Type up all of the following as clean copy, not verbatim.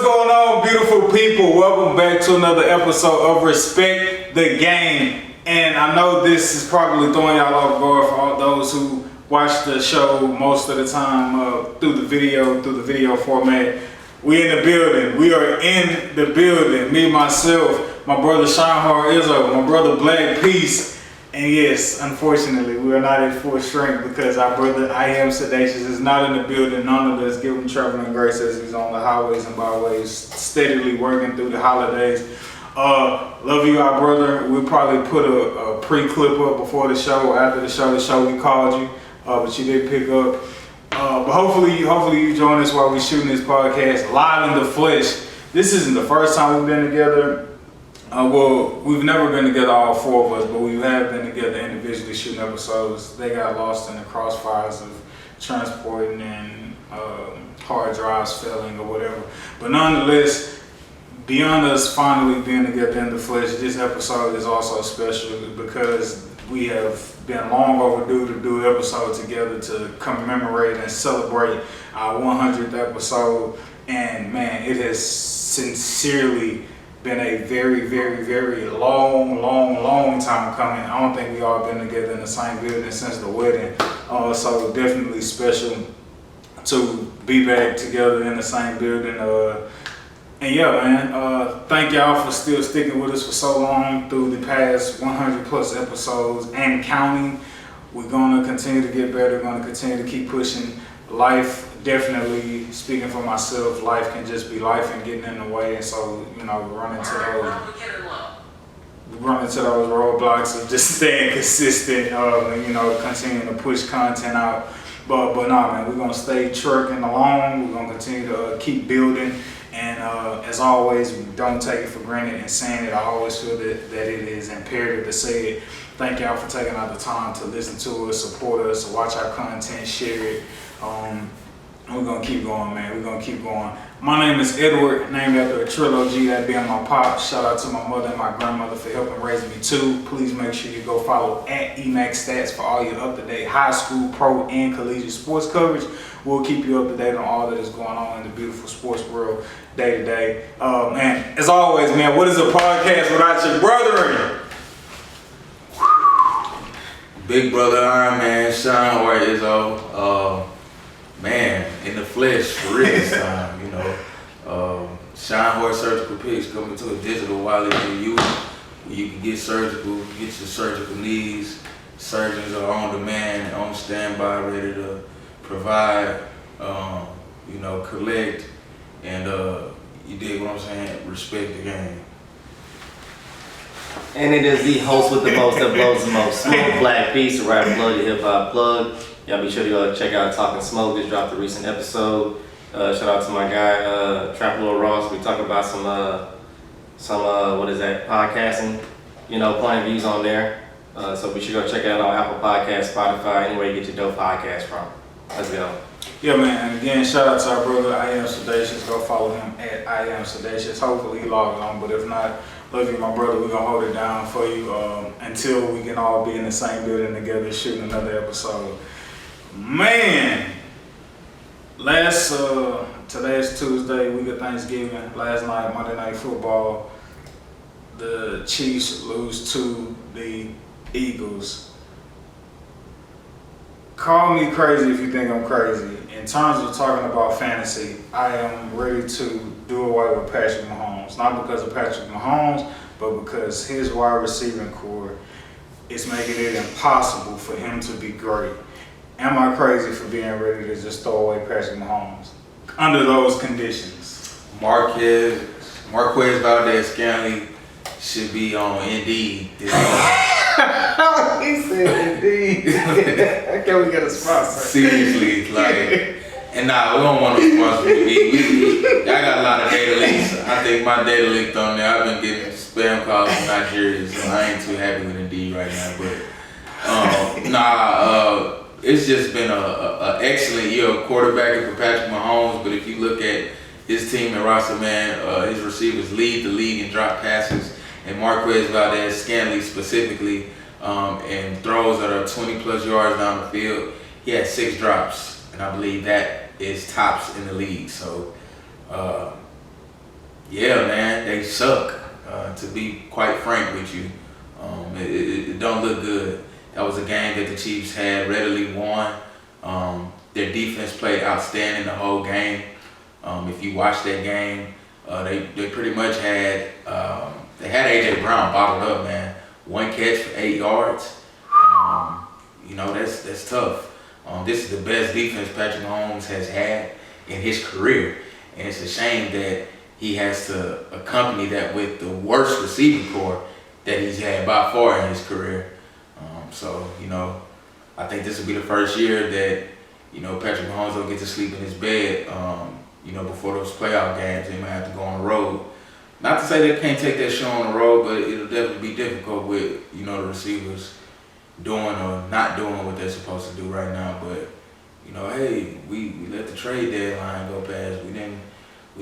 going on, beautiful people? Welcome back to another episode of Respect the Game. And I know this is probably throwing y'all off guard for all those who watch the show most of the time through the video format. We in the building. We are in the building. Me, myself, my brother Sean Izzo, my brother Black Peace. And yes, unfortunately, we are not at full strength because our brother I Am Dataious is not in the building. None of us give him traveling grace as he's on the highways and byways, steadily working through the holidays. Love you, our brother. We'll probably put a pre-clip up before the show, after the show we called you, but you did pick up. But hopefully you join us while we're shooting this podcast live in the flesh. This isn't the first time we've been together. Well, we've never been together, all four of us, but we have been together individually shooting episodes. They got lost in the crossfires of transporting and hard drives failing or whatever. But nonetheless, beyond us finally being together in the flesh, this episode is also special because we have been long overdue to do an episode together to commemorate and celebrate our 100th episode. And man, it has sincerely been a very, very, very long time coming. I don't think we all been together in the same building since the wedding. So definitely special to be back together in the same building. And yeah, man, thank y'all for still sticking with us for so long through the past 100 plus episodes and counting. We're gonna continue to get better. We're gonna continue to keep pushing. Life, definitely speaking for myself, life can just be life and getting in the way. And so, you know, we run into those roadblocks of just staying consistent, and, you know, continuing to push content out. But nah, man, we're gonna stay trucking along. We're gonna continue to keep building. And as always, we don't take it for granted and saying it. I always feel that it is imperative to say it. Thank y'all for taking out the time to listen to us, support us, watch our content, share it. We're gonna keep going, man. We're gonna keep going. My name is Edward, named after a trilogy, that being my pop. Shout out to my mother and my grandmother for helping raise me too. Please make sure you go follow at EMAX Stats for all your up-to-date high school, pro, and collegiate sports coverage. We'll keep you up to date on all that is going on in the beautiful sports world day to day. And as always, man, what is a podcast without your brother? Big brother Iron Man, Sean Izzo. Man, in the flesh for real this time, you know. Sean Hoy Surgical Picks coming to a digital wallet near you where you can get surgical, get your surgical needs. Surgeons are on demand and on standby, ready to provide, you know, collect, and you dig what I'm saying? Respect the game. And it is the host with the most that blows the most. Smoke, Black Beast, the rap plug, the hip hop plug. Y'all be sure to check out Talkin Smoke. Just dropped a recent episode. Shout out to my guy, Trap Lil Ross. We talk about some what is that, podcasting, you know, playing views on there. So be sure to go check it out on Apple Podcasts, Spotify, anywhere you get your dope podcast from. Let's go. Yeah, man, and again, shout out to our brother I Am Dataious. Go follow him at I Am Dataious. Hopefully he logs on, but if not, love you, my brother. We're gonna hold it down for you until we can all be in the same building together shooting another episode. Man, today's Tuesday, week of Thanksgiving. Last night, Monday Night Football, the Chiefs lose to the Eagles. Call me crazy if you think I'm crazy. In terms of talking about fantasy, I am ready to do away with Patrick Mahomes. Not because of Patrick Mahomes, but because his wide receiving core is making it impossible for him to be great. Am I crazy for being ready to just throw away Patrick Mahomes under those conditions? Marquez Valdez-Scantling should be on Indeed. He said Indeed. How can we get a sponsor? Seriously, like, and nah, we don't want to sponsor Indeed. I got a lot of data links. I think my data linked on there. I've been getting spam calls from Nigeria, so I ain't too happy with Indeed right now. But it's just been a excellent year of quarterbacking for Patrick Mahomes. But if you look at his team and roster, man, his receivers lead the league in drop passes, and Marquez Valdez-Scantling specifically, and throws that are 20 plus yards down the field. He had 6 drops, and I believe that is tops in the league. So Yeah, man, they suck. To be quite frank with you, it don't look good. That was a game that the Chiefs had readily won. Their defense played outstanding the whole game. If you watch that game, they pretty much had they had AJ Brown bottled up, man. 1 catch for 8 yards. That's tough. This is the best defense Patrick Mahomes has had in his career, and it's a shame that he has to accompany that with the worst receiving core that he's had by far in his career. I think this will be the first year that, Patrick Mahomes will get to sleep in his bed, before those playoff games. They might have to go on the road. Not to say they can't take that show on the road, but it'll definitely be difficult with, the receivers doing or not doing what they're supposed to do right now. But, hey, we let the trade deadline go past. We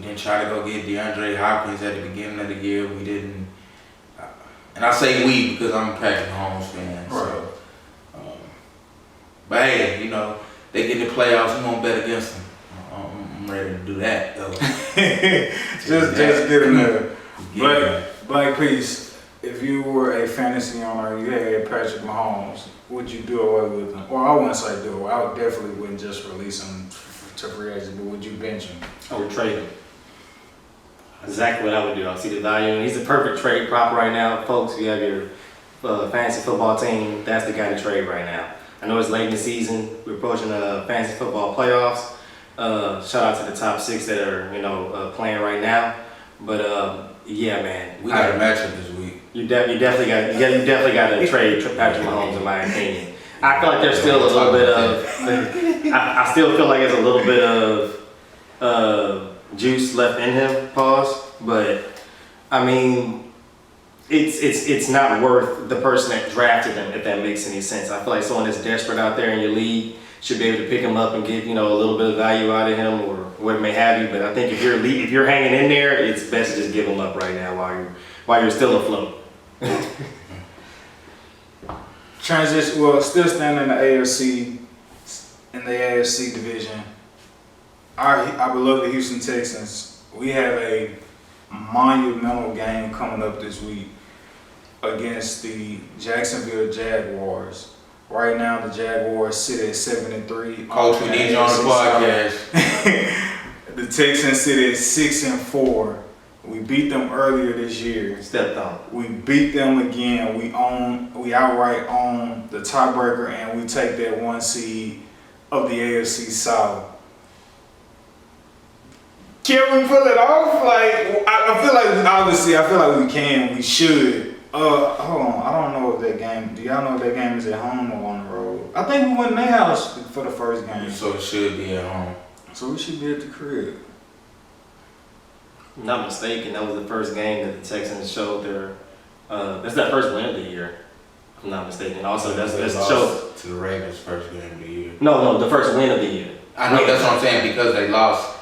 didn't try to go get DeAndre Hopkins at the beginning of the year. We didn't, and I say we because I'm a Patrick Mahomes fan. Right. So, but hey, they get in the playoffs. We won't bet against them. I'm ready to do that though. just get in there. Black Peace, if you were a fantasy owner, you had Patrick Mahomes, would you do away with him? Or I wouldn't say do away. I definitely wouldn't just release him to free agent, but would you bench him? I would trade him. Exactly what I would do. I see the value. He's the perfect trade prop right now, folks. You have your fantasy football team. That's the guy to trade right now. I know it's late in the season. We're approaching the fantasy football playoffs. Shout out to the top 6 that are playing right now. But yeah, man, We got a matchup this week. You definitely got to trade Patrick Mahomes, in my opinion. I feel like there's still a little bit of. I still feel like there's a little bit of juice left in him. Pause. But I mean, it's not worth the person that drafted him, if that makes any sense. I feel like someone that's desperate out there in your league should be able to pick him up and get a little bit of value out of him or what may have you. But I think if you're hanging in there, it's best to just give him up right now while you're still afloat. Transition. Well, still standing in the AFC division. I beloved the Houston Texans. We have a monumental game coming up this week against the Jacksonville Jaguars. Right now, the Jaguars sit at 7-3. Coach, we need you on the podcast. The Texans sit at 6-4. We beat them earlier this year. Stepped on. We beat them again. We outright own the tiebreaker, and we take that 1 seed of the AFC South. Can we pull it off? I feel like obviously, we can. We should. Hold on. I don't know if that game. Do y'all know if that game is at home or on the road? I think we went in their house for the first game. So it should be at home. So we should be at the crib. Not mistaken, that was the first game that the Texans showed their. That's that first win of the year. If I'm not mistaken. Also, that's showed to the Ravens' first game of the year. No, the first win of the year. I know that's what I'm saying, because they lost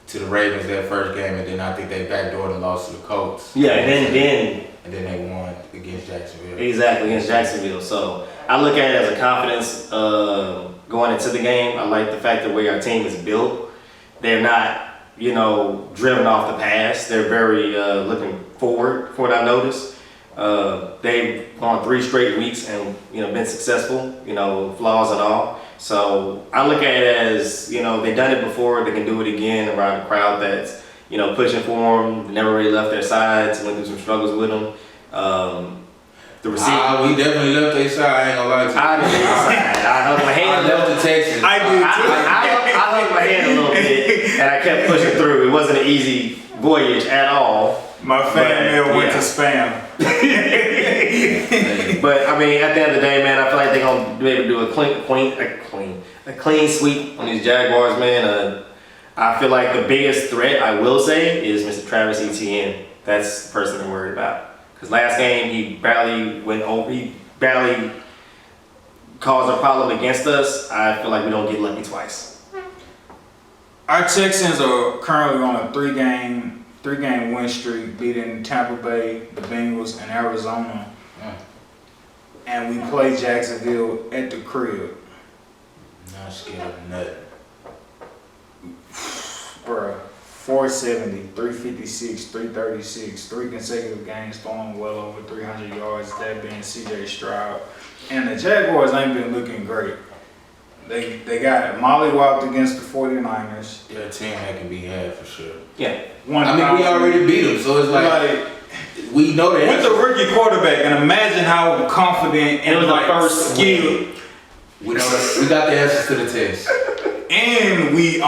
to the Ravens their first game, and then I think they backdoored and lost to the Colts. Yeah, and then they won against Jacksonville. Exactly, against Jacksonville. So I look at it as a confidence going into the game. I like the fact that the way our team is built. They're not, driven off the past. They're very looking forward, from what I noticed. They've gone 3 straight weeks and been successful, flaws and all. So I look at it as, they've done it before, they can do it again around a crowd that's, pushing for them, never really left their sides, went through some struggles with them. The receiver. We definitely left their side, I ain't gonna lie to you. I held my hand. I left the Texans. I did too. I held my hand a little bit, and I kept pushing through. It wasn't an easy voyage at all. My fan mail went to spam. But I mean, at the end of the day, man, I feel like they're gonna be able to do a clean sweep on these Jaguars, man. I feel like the biggest threat, I will say, is Mr. Travis Etienne. That's the person I'm worried about. Because last game he barely went over. He barely caused a problem against us. I feel like we don't get lucky twice. Our Texans are currently on a three-game win streak, beating Tampa Bay, the Bengals, and Arizona. And we play Jacksonville at the crib. Not scared of nothing. Bruh. 470, 356, 336, 3 consecutive games throwing well over 300 yards, that being C.J. Stroud. And the Jaguars ain't been looking great. They got mollywopped against the 49ers. Yeah, a team that can be had for sure. Yeah. We already beat them, so it's like we know that. With the rookie quarterback, and imagine how confident and first skill. We know that we got the answers to the test. And we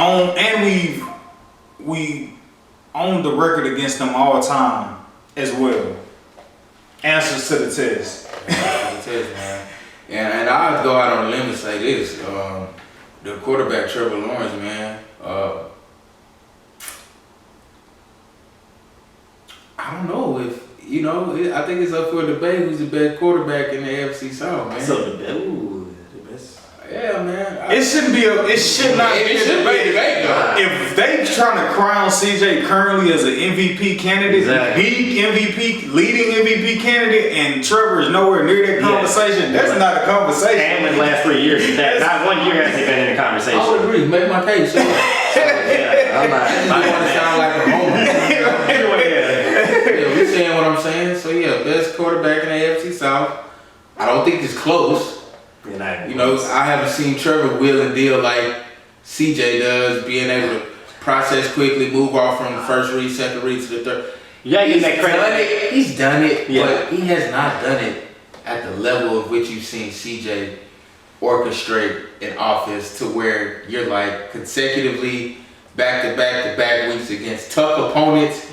own the record against them all time as well. Answers to the test. Answers to the test, man. And I'll go out on a limb and say this: the quarterback Trevor Lawrence, man. I don't know if I think it's up for debate who's the best quarterback in the AFC South, man. So the best. Yeah, man. It should not be a debate though. If they trying to crown CJ currently as an MVP candidate, leading MVP candidate, and Trevor is nowhere near that conversation, that's not a conversation. And in the last 3 years, not 1 year has he been in the conversation. I would agree. Make my case. So, yeah, I'm not. I want to sound like a homer. Yeah, we saying what I'm saying. So yeah, best quarterback in the AFC South. I don't think it's close. I haven't seen Trevor wheel and deal like CJ does, being able to process quickly, move off from the first read, second read to the third. Yeah, He's done it, but he has not done it at the level of which you've seen CJ orchestrate an offense to where you're like consecutively back-to-back weeks against tough opponents.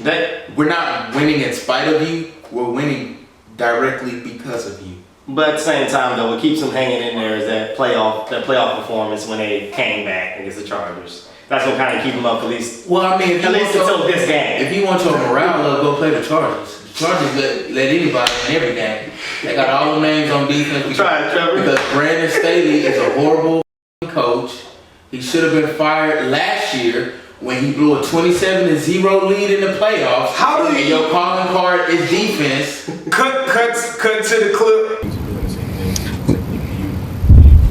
We're not winning in spite of you. We're winning directly because of you. But at the same time, though, what keeps them hanging in there is that playoff performance when they came back against the Chargers. That's what kind of keep them up at least. Well, I mean, at least until this game. If you want your morale up, go play the Chargers. The Chargers let anybody in every game. They got all the names on defense. Because Brandon Staley is a horrible coach. He should have been fired last year when he blew a 27-0 lead in the playoffs. How do you? Your calling card is defense. Cut to the clip.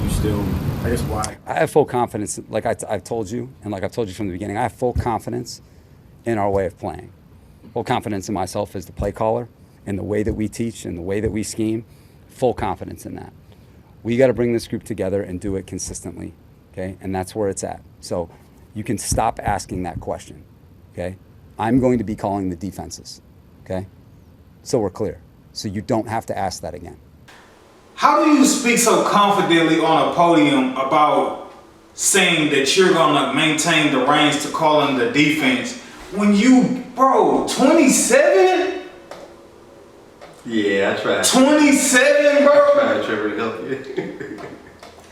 You still, I guess why? I have full confidence, like I've told you, and like I've told you from the beginning, I have full confidence in our way of playing. Full confidence in myself as the play caller, and the way that we teach, and the way that we scheme. Full confidence in that. We got to bring this group together and do it consistently, okay? And that's where it's at. So you can stop asking that question, okay? I'm going to be calling the defenses, okay? So we're clear. So you don't have to ask that again. How do you speak so confidently on a podium about saying that you're going to maintain the reins to calling the defense when you, 27? Yeah, I tried. 27, bro? I tried, Trevor, to help you.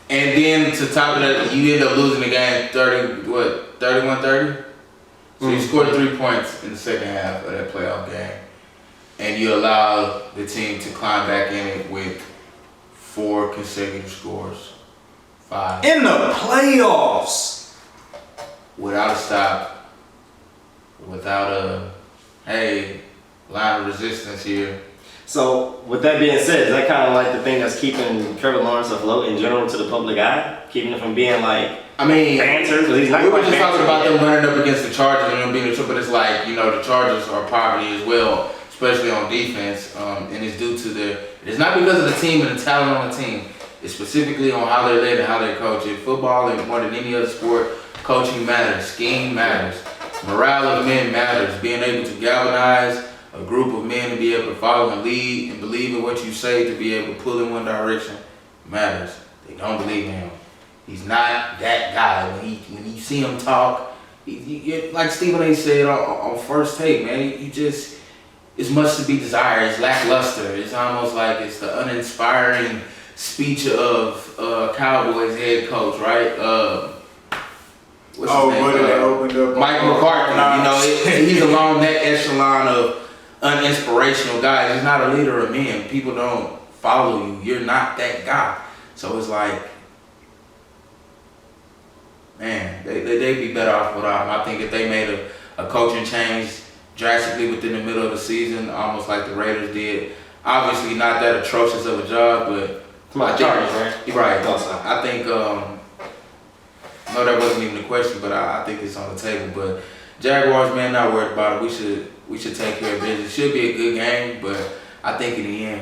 And then to top of that, you end up losing the game 31-30? So you scored 3 points in the second half of that playoff game. And you allow the team to climb back in it with 4 consecutive scores. 5. In the playoffs. Without a stop. Without a, line of resistance here. So, with that being said, is that kind of like the thing that's keeping Trevor Lawrence afloat in general to the public eye? Keeping him from being banter? Because he's not we were just talking about them running up against the Chargers and them being the but it's like, the Chargers are poverty as well, especially on defense. And it's due to it's not because of the team and the talent on the team. It's specifically on how they're led and how they're coached. In football and more than any other sport, coaching matters, scheme matters, morale of men matters, being able to galvanize a group of men to be able to follow and lead and believe in what you say to be able to pull in one direction matters. They don't believe in him. He's not that guy. When you see him talk, like Stephen A. said on First Take, man, it's much to be desired. It's lackluster. It's almost like it's the uninspiring speech of Cowboys head coach, right? What's his name? Mike McCarthy. He's along that echelon of uninspirational guys. He's not a leader of men. People don't follow you. You're not that guy. So it's like, man, they'd be better off without him. I think if they made a coaching change drastically within the middle of the season, almost like the Raiders did. Obviously not that atrocious of a job, but Chargers, right? Right. I think no, that wasn't even a question, but I think it's on the table. But Jaguars, man, not worried about it. We should take care of business. It should be a good game, but I think in the end,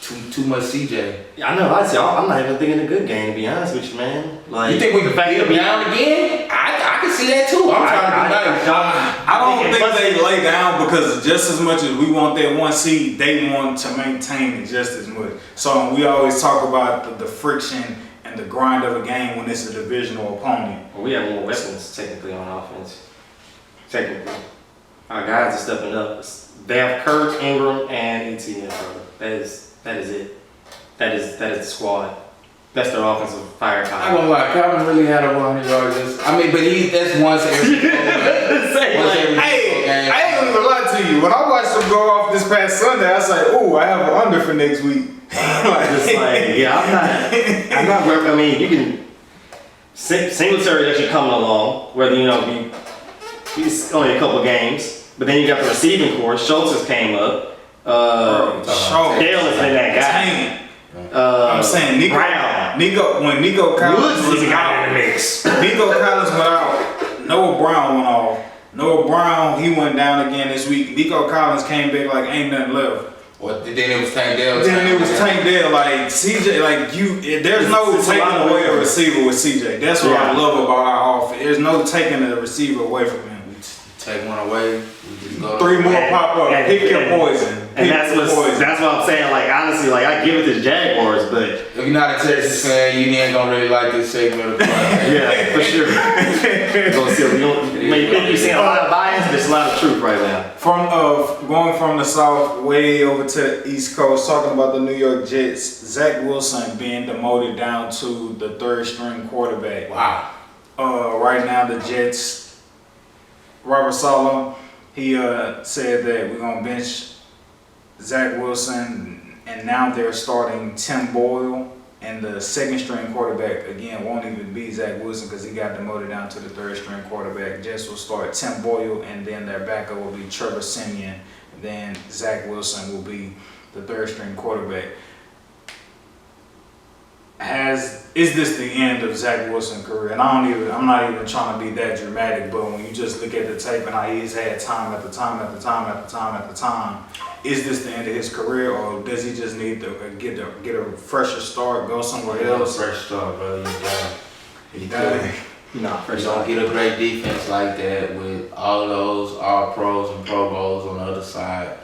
too much CJ. I know. I'm not even thinking a good game, to be honest with you, man. Like, You think we can beat them down again? I can see that too. I'm trying to be nice. I don't think they lay down because just as much as we want that 1 seed, they want to maintain it just as much. So we always talk about the friction and the grind of a game when it's a divisional opponent. Well, we have more weapons technically on offense. Technically, our guys are stepping up. They have Kirk, Ingram, and ETN. Bro. That is it. That is the squad. That's their offensive firepower. I'm gonna lie, Calvin really had a 100 yards. I mean, but that's once every Hey, I ain't gonna lie to you. When I watched them go off this past Sunday, I was like, "Ooh, I have an under for next week." I'm not. I mean, you can. Singletary actually coming along. Whether he's only a couple games, but then you got the receiving core. Schultz just came up. Dale has been that guy. I'm saying Nico Collins was out. Nico Collins went out. Noah Brown went off. Noah Brown, he went down again this week. Nico Collins came back like ain't nothing left. Well, then it was Tank Dell. Tank Dell. Like CJ, there's no taking away a receiver with CJ. That's what I love about our offense. There's no taking a receiver away from him. Take one away. We just go 3 more pop up. Pick your poison. And that's what I'm saying. Like, honestly, I give it to the Jaguars, but if you're not a Texas fan, you ain't gonna really like this segment of the podcast. Yeah, for sure. You think you're seeing a lot of bias, there's a lot of truth right now. Going from the South way over to the East Coast, talking about the New York Jets, Zack Wilson being demoted down to the 3rd string quarterback. Wow. Right now, the Jets, Robert Saleh, he said that we're gonna bench Zack Wilson, and now they're starting Tim Boyle, and the 2nd string quarterback again won't even be Zack Wilson because he got demoted down to the 3rd string quarterback. Jets will start Tim Boyle, and then their backup will be Trevor Siemian. And then Zack Wilson will be the 3rd string quarterback. Is this the end of Zack Wilson's career? And I'm not even trying to be that dramatic, but when you just look at the tape and how he's had time after time after time after time after time, is this the end of his career, or does he just need to get a fresher start, go somewhere else? Fresh start, bro. You got it. Fresh You don't start. get a great defense like that with all of those all pros and Pro Bowls on the other side,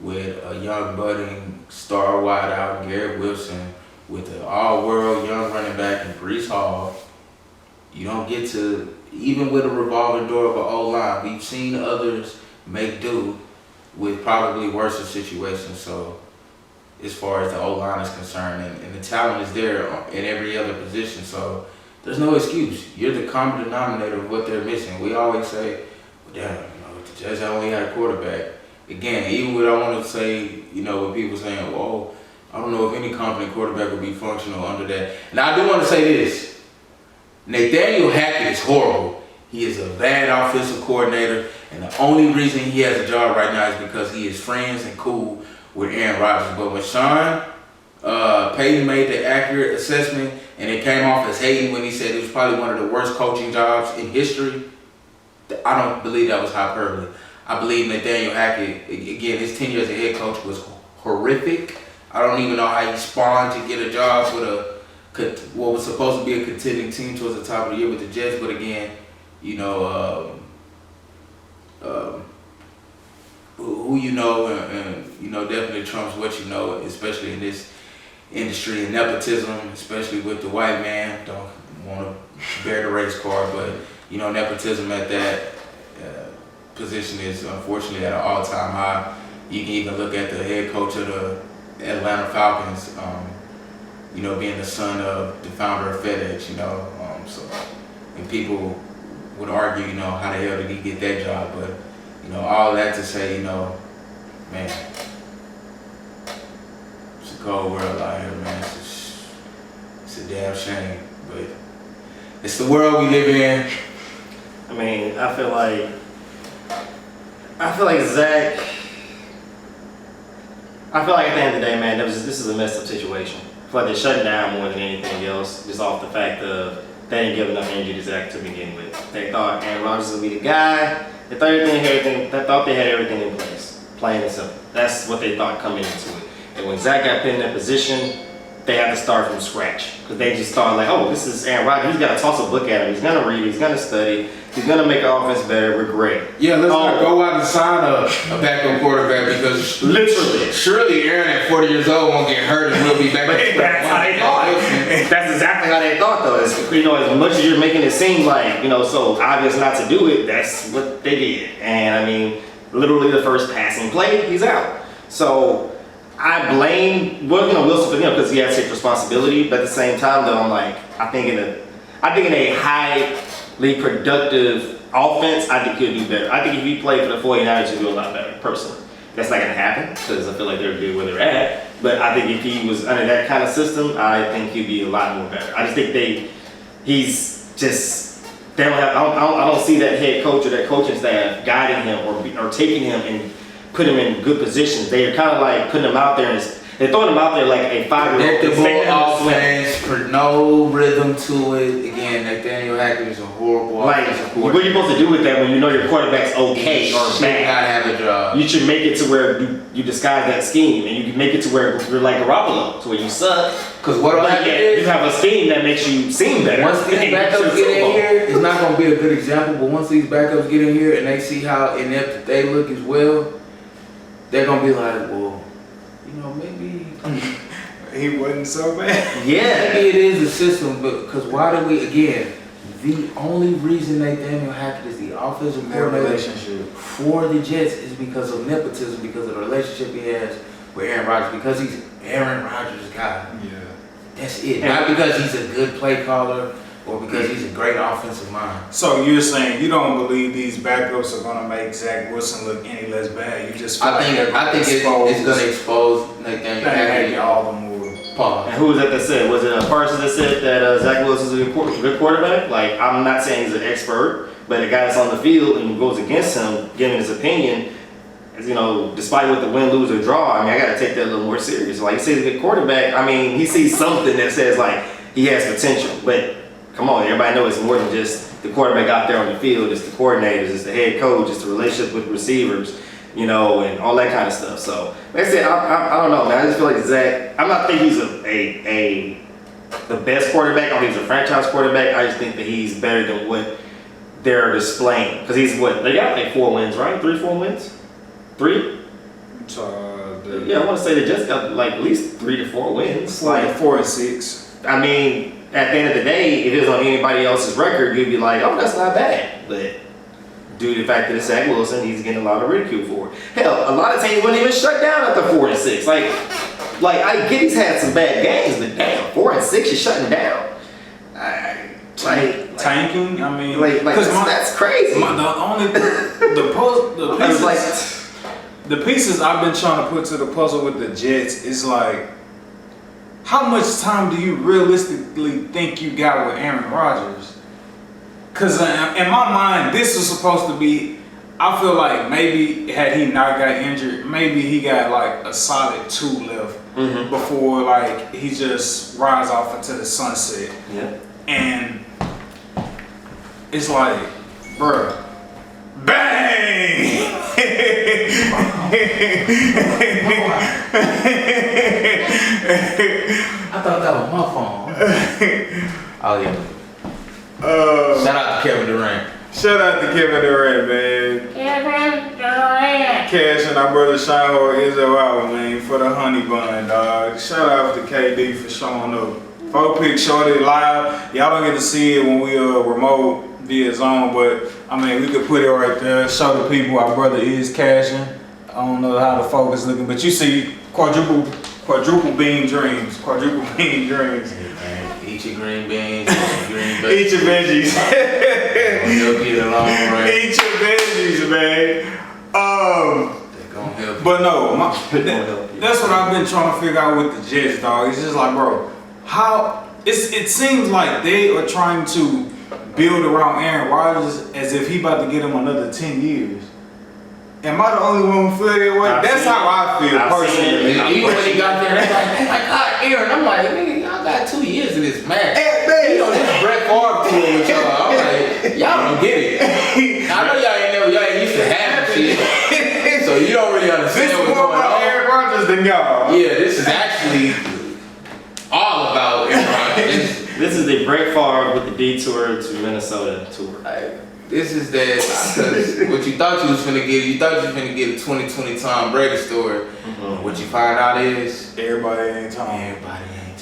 with a young budding star wideout Garrett Wilson, with an all-world young running back in Breece Hall. You don't get to, even with a revolving door of an O-line, we've seen others make do with probably worse situations. So as far as the O-line is concerned, and the talent is there in every other position, so there's no excuse. You're the common denominator of what they're missing. We always say, well, damn, the Jets only had a quarterback. Again, even what I want to say, with people saying, well, I don't know if any competent quarterback would be functional under that. Now, I do want to say this. Nathaniel Hackett is horrible. He is a bad offensive coordinator, and the only reason he has a job right now is because he is friends and cool with Aaron Rodgers. But when Sean Payton made the accurate assessment, and it came off as hating when he said it was probably one of the worst coaching jobs in history, I don't believe that was hyperbole. I believe Nathaniel Hackett, again, his tenure as a head coach was horrific. I don't even know how he spawned to get a job with what was supposed to be a contending team towards the top of the year with the Jets. But again, who you know, and definitely trumps what you know, especially in this industry. And nepotism, especially with the white man, don't want to bear the race card, but nepotism at that position is unfortunately at an all-time high. You can even look at the head coach of the Atlanta Falcons, being the son of the founder of FedEx, and people would argue, how the hell did he get that job? But, all that to say, man, it's a cold world out here, man. It's a damn shame, but it's the world we live in. I mean, I feel like Zach. I feel like at the end of the day, man, this is a messed up situation. I feel like they're shutting down more than anything else, just off the fact of they didn't give enough energy to Zach to begin with. They thought Aaron Rodgers would be the guy. They thought they had everything in place. Plain and simple. That's what they thought coming into it. And when Zach got put in that position, they had to start from scratch. Because they just thought like, oh, this is Aaron Rodgers. He's got to toss a book at him. He's going to read. He's going to study. He's going to make our offense better. We're great. Yeah, let's not go out and sign a backup quarterback because Literally. surely Aaron at 40 years old won't get hurt and we'll be back. That's how they thought. That's exactly how they thought, though. It's, as much as you're making it seem like, so obvious not to do it, that's what they did. And I mean, literally the first passing play, he's out. So I blame Wilson for because he has to take responsibility. But at the same time, though, I'm like, I think in a highly productive offense, I think he'll do better. I think if he played for the 49ers, he'll do a lot better, personally. That's not going to happen because I feel like they're good where they're at. But I think if he was under that kind of system, I think he'd be a lot more better. I just think they don't see that head coach or that coaching staff guiding him or taking him and put him in good positions. They are kind of like putting him out there and they're throwing him out there like a 5-year-old. Predictable offense, no rhythm to it. Again, Nathaniel Hackett is a horrible offensive what are you supposed to do with that when you know your quarterback's okay or bad? Not have a job. You should make it to where you disguise that scheme and you can make it to where you're like Garoppolo, to where you suck. Because what is you have a scheme that makes you seem better. Once these backups get in here, it's not going to be a good example, but once these backups get in here and they see how inept they look as well, they're going to be like, well, maybe he wasn't so bad. Yeah. Maybe it is the system, but because why do we, again, the only reason Nathaniel Hackett is the offensive coordinator for the Jets is because of nepotism, because of the relationship he has with Aaron Rodgers, because he's Aaron Rodgers' guy. Yeah. That's it. Not because he's a good play caller or because he's a great offensive mind. So you're saying you don't believe these backups are going to make Zack Wilson look any less bad? You just feel I think it's going to expose Nathaniel Hackett all the more. And who was that said? Was it a person that said that Zack Wilson's a good quarterback? Like, I'm not saying he's an expert, but a guy that's on the field and goes against him, giving his opinion, despite what the win, lose, or draw, I got to take that a little more serious. Like, he says he's a good quarterback. He sees something that says, like, he has potential. But, come on, everybody knows it's more than just the quarterback out there on the field. It's the coordinators, it's the head coach, it's the relationship with receivers, and all that kind of stuff. So, like I said, I don't know, man. I just feel like Zach, I'm not thinking he's the best quarterback. I don't think he's a franchise quarterback. I just think that he's better than what they're displaying. Because they got like 4 wins, right? 3-4 wins? 3? Yeah, I want to say they just got like at least 3 to 4 wins. 4 and 6. At the end of the day, if it was on anybody else's record, you'd be like, oh, that's not bad. But due to the fact that it's Zack Wilson, he's getting a lot of ridicule for it. Hell, a lot of teams wouldn't even shut down after 4 and 6. Like I get he's had some bad games, but damn, 4 and 6, you're shutting down. Tanking. That's crazy. The pieces I've been trying to put to the puzzle with the Jets is like, how much time do you realistically think you got with Aaron Rodgers? Because in my mind, this was supposed to be, I feel like maybe had he not got injured, maybe he got like a solid 2 left before like he just rides off into the sunset. Yeah. And it's like, bruh, bang! I thought that was my phone. Oh yeah. Shout out to Kevin Durant. Shout out to Kevin Durant, man. Kevin Durant. Cash and our brother Shine is out, man, for the honey bun, dog. Shout out to KD for showing up. 4 pick shorty live. Y'all don't get to see it when we remote via Zone, but we could put it right there. Show the people our brother is cashing. I don't know how the focus looking, but you see quadruple beam dreams. Quadruple beam dreams. Eat your green beans, eat your green veggies. Eat your veggies. You'll get along right. Eat your veggies, man. They're gonna help you. But no, that's what I've been trying to figure out with the Jets, dog. It's just like, bro, it seems like they are trying to build around Aaron Rodgers as if he about to get him another 10 years. Am I the only one who feel that way? That's how I feel personally. Even when he got there, oh my God, Aaron, I'm like, nigga, y'all got 2 years in this match. Hey, man. This Brett Favre team with y'all. I'm like, Y'all don't get it. I know y'all ain't used to having shit. So you don't really understand This is what's more going about on. Aaron Rodgers than y'all. Yeah, this is actually all about Aaron Rodgers. This is the Brett Favre with the detour to Minnesota tour. This is that, because what you thought you was finna get, you thought you was finna get a 2020 Tom Brady story. Mm-hmm. What you find out is, Everybody ain't Tom.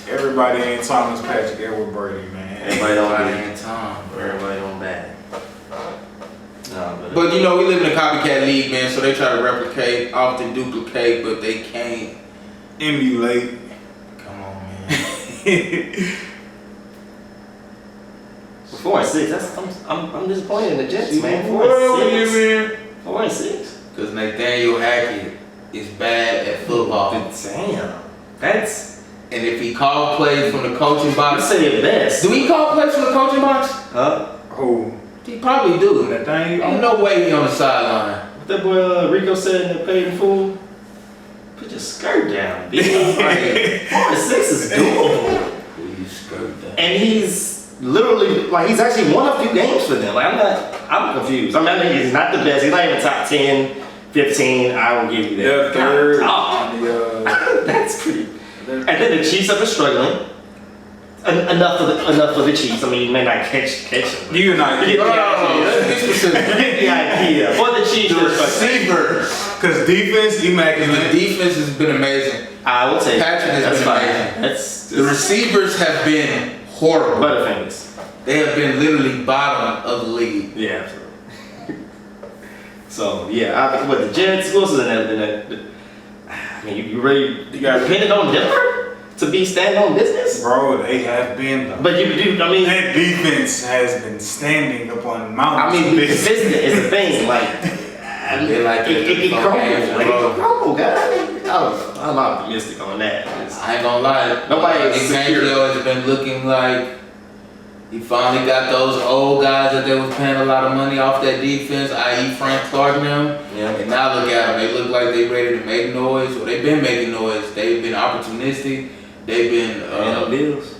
Everybody ain't Thomas Patrick Edward Brady, man. Everybody ain't Tom, bro. Everybody on bad. No, But you know, we live in a copycat league, man, so they try to replicate, often duplicate, but they can't Emulate. Come on, man. 4-6. That's I'm disappointed in the Jets, man. What do you mean? 4-6. Because Nathaniel Hackett is bad at football. Damn. That's. And if he called plays from the coaching I box, say it best. do he call plays from the coaching box? Huh? Who? He probably do. Nathaniel? Ain't no way he on the sideline. What that boy Rico said in the Paid in Full? Put your skirt down, bitch. Like, 4-6 is doable. Put your skirt down. And he's literally, like, he's actually won a few games for them. Like, I'm confused. I mean, I know he's not the best. He's not even top 10, 15. I will give you that. Yeah, third. God, that's pretty. And then the Chiefs are struggling. Enough for the Chiefs. I mean, you may not catch them. You're not. You get the No, let's idea. be specific. You get the idea. For the Chiefs, The they're struggling. receivers. Because defense, The immaculate. defense has been amazing. I will take Patrick that. has That's been fine. amazing. That's The receivers have been horrible. Butterfingers. They have been literally bottom of the league. Yeah, absolutely. So yeah, what the Jets? Who else is in that? I mean, you really depended on Denver to be standing on business. Bro, they have been though. But you do. I mean, That defense has been standing upon mountains. I mean, of business. consistent is the thing. Like, They like it crumbles. Like, bro. it crumble, guys. I'm optimistic on that. I ain't gonna lie. Nobody is Xavier has been looking like he finally got those old guys that they was paying a lot of money off that defense, i.e. Frank Clark and them. Yeah. And now look at them. They look like they ready to make noise. Well, they've been making noise. They've been opportunistic. They've been Bills.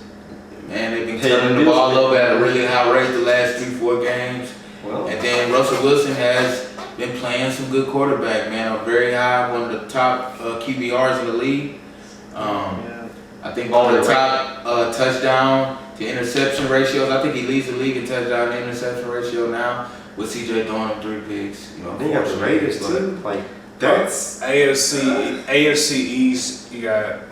man, they've been Paying turning the the ball bills. over at a really high rate the last 3-4 games. Well, And then Russell Wilson has been playing some good quarterback, man. A very high, one of the top QBRs in the league. I think one of the top touchdown to interception ratios. I think he leads the league in touchdown to interception ratio now with CJ throwing him 3 picks. You know, they got the Raiders too. Like, that's AFC East. You got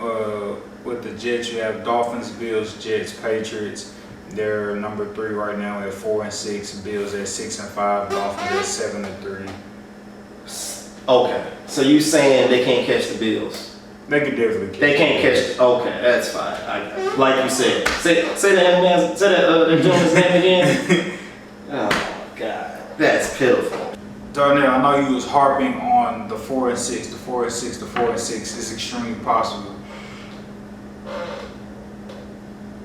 with the Jets. You have Dolphins, Bills, Jets, Patriots. They're number 3 right now at 4-6. Bills at 6-5. Dolphins at 7-3. okay. So you saying they can't catch the Bills? They could definitely catch. They can't catch. Okay, that's fine. Like you said, say that gentleman's name again. Oh my God, that's pitiful. Darnell, I know you was harping on the 4-6, the 4-6, the 4-6. It's extremely possible.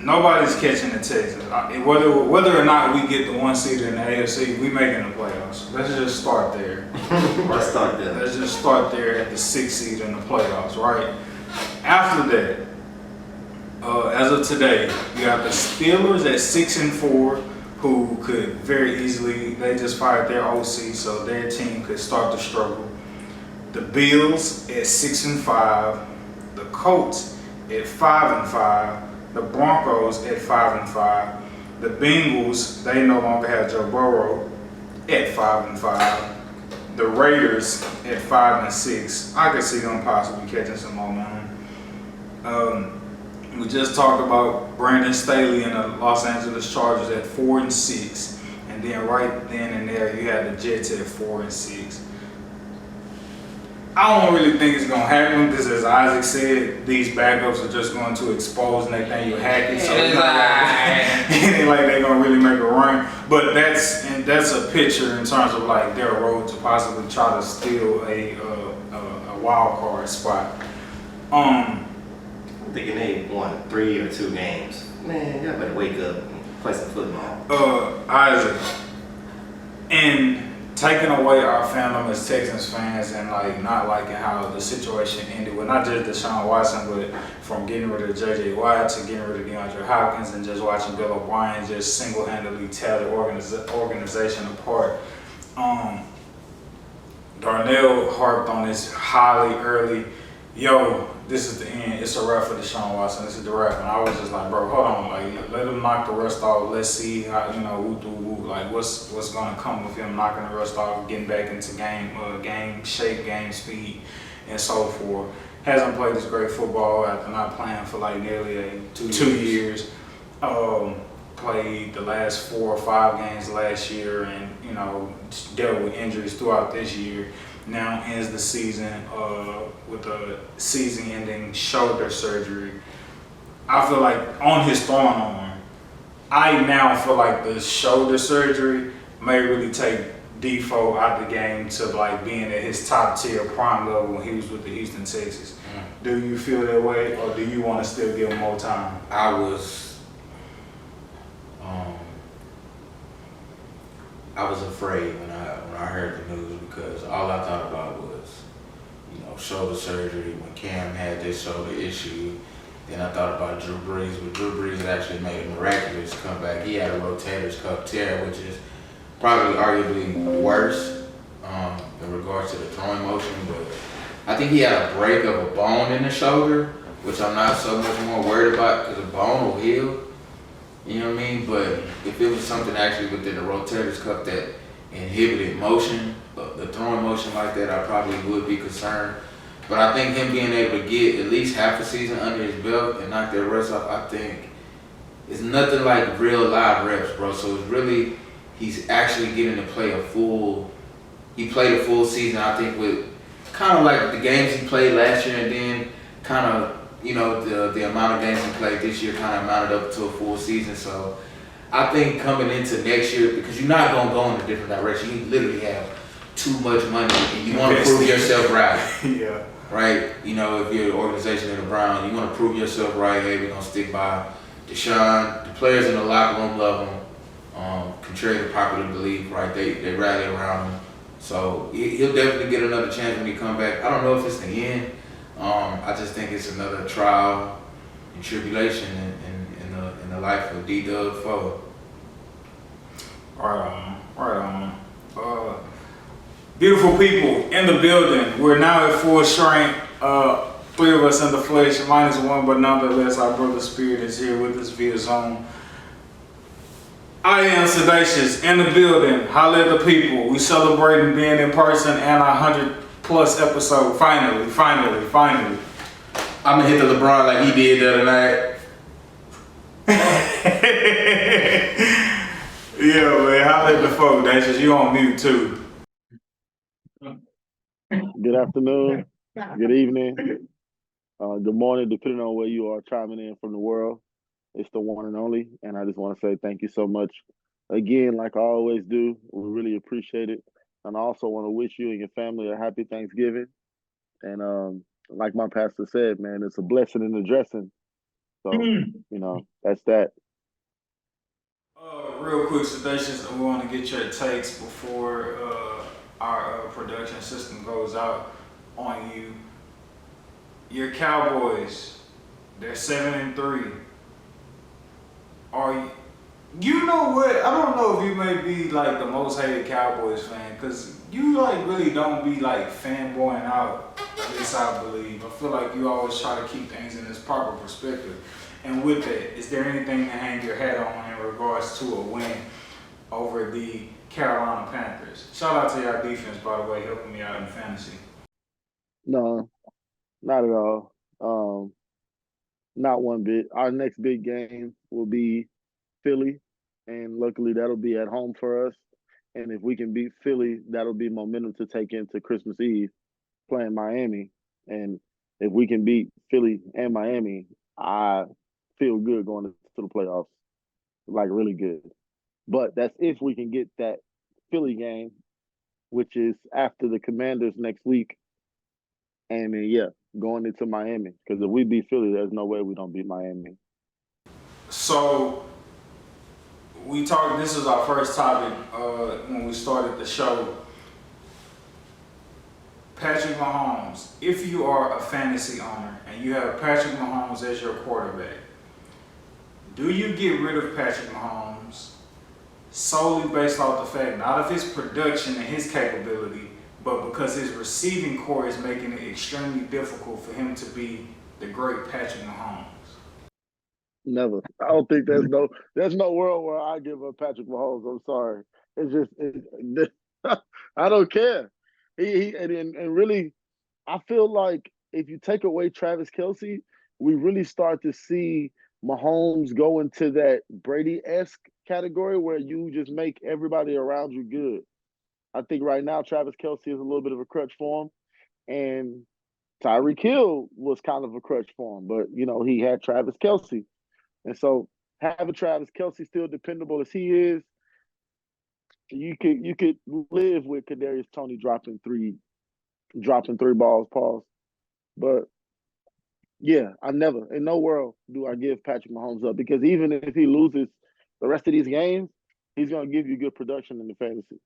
Nobody's catching the Texans. Whether or not we get the 1 seed in the AFC, we making the playoffs. Let's just start there. Let's start there. Let's just start there at the 6th seed in the playoffs, right? After that, as of today, you got the Steelers at 6-4, who could very easily, they just fired their OC, so their team could start to struggle. The Bills at 6-5, the Colts at 5-5, the Broncos at 5-5, the Bengals, they no longer have Joe Burrow at 5-5. The Raiders at 5-6. I could see them possibly catching some momentum. We just talked about Brandon Staley and the Los Angeles Chargers at 4-6, and then right then and there you had the Jets at 4-6. I don't really think it's gonna happen because, as Isaac said, these backups are just going to expose Nathaniel Hackett. So it's ain't like they're gonna really make a run. But that's a picture in terms of like their road to possibly try to steal a wild card spot. I'm thinking they won 3 or 2 games. Man, y'all better wake up and play some football. Isaac, in taking away our fandom as Texans fans and like not liking how the situation ended with not just Deshaun Watson, but from getting rid of J.J. Watt to getting rid of DeAndre Hopkins and just watching Bill O'Brien just single-handedly tear the organization apart. Darnell harped on this highly early, yo, this is the end. It's a wrap for Deshaun Watson. This is the wrap. And I was just like, bro, hold on. Like, let him knock the rust off. Let's see how, like what's going to come with him knocking the rust off, getting back into game shape, game speed, and so forth. Hasn't played this great football after not playing for like nearly 2 years. Played the last 4 or 5 games last year and, dealt with injuries throughout this year. Now ends the season with a season-ending shoulder surgery. I feel like on his throwing arm, I now feel like the shoulder surgery may really take Defoe out the game to like being at his top tier prime level when he was with the Houston Texans. Do you feel that way, or do you want to still give him more time? I was afraid when I heard the news because all I thought about was, shoulder surgery. When Cam had this shoulder issue, then I thought about Drew Brees, but Drew Brees actually made a miraculous comeback. He had a rotator's cuff tear, which is probably arguably worse in regards to the throwing motion, but I think he had a break of a bone in the shoulder, which I'm not so much more worried about because the bone will heal. You know what I mean? But if it was something actually within the rotator's cuff that inhibited motion, the throwing motion like that, I probably would be concerned. But I think him being able to get at least half a season under his belt and knock that rust off, I think it's nothing like real live reps, bro. So it's really, he's actually getting to play he played a full season, I think, with kind of like the games he played last year and then kind of, the amount of games he played this year kind of amounted up to a full season. So I think coming into next year, because you're not going to go in a different direction. You literally have too much money and you want to prove yourself right. Yeah. Right? If you're an organization in the Browns, you want to prove yourself right. Hey, we're going to stick by Deshaun. The players in the locker room love him. Contrary to popular belief, right? They rally around him. So he'll definitely get another chance when he come back. I don't know if it's the end. I just think it's another trial and tribulation in the life of D-Dub Foe. Right on. Beautiful people in the building. We're now at full strength. 3 of us in the flesh, -1, but nonetheless, our brother Spirit is here with us via Zoom. I am Dataious in the building. Holla at the people. We celebrating being in person and our 100+ episode. Finally. I'm gonna hit the LeBron like he did the other night. Yeah, man. Holla at the folk. That's just you on mute too. Good afternoon, good evening, good morning, depending on where you are chiming in from the world. It's the one and only, and I just want to say thank you so much. Again, like I always do, we really appreciate it. And I also want to wish you and your family a happy Thanksgiving. And like my pastor said, man, it's a blessing in the dressing. So, that's that. Real quick, Dataious, we want to get your takes before our production system goes out on you. Your Cowboys, they're 7-3. You know what? I don't know if you may be like the most hated Cowboys fan, because you like really don't be like fanboying out. At least I believe. I feel like you always try to keep things in its proper perspective. And with that, is there anything to hang your hat on in regards to a win over the Carolina Panthers? Shout out to y'all defense, by the way, helping me out in fantasy. No, not at all. Not one bit. Our next big game will be Philly, and luckily that'll be at home for us. And if we can beat Philly, that'll be momentum to take into Christmas Eve playing Miami. And if we can beat Philly and Miami, I feel good going to the playoffs, like really good. But that's if we can get that Philly game, which is after the Commanders next week. And then, going into Miami. Because if we beat Philly, there's no way we don't beat Miami. So, we talked, this is our first topic when we started the show. Patrick Mahomes, if you are a fantasy owner and you have Patrick Mahomes as your quarterback, do you get rid of Patrick Mahomes solely based off the fact, not of his production and his capability, but because his receiving core is making it extremely difficult for him to be the great Patrick Mahomes? Never. I don't think there's no world where I give up Patrick Mahomes. I'm sorry. It's just I don't care. And really, I feel like if you take away Travis Kelce, we really start to see Mahomes go into that Brady-esque category where you just make everybody around you good. I think right now Travis Kelce is a little bit of a crutch for him, and Tyreek Hill was kind of a crutch for him, but he had Travis Kelce. And so having Travis Kelce still dependable as he is, you could live with Kadarius Toney dropping three balls, pause. But yeah, I never, in no world do I give Patrick Mahomes up, because even if he loses the rest of these games, he's going to give you good production in the fantasy.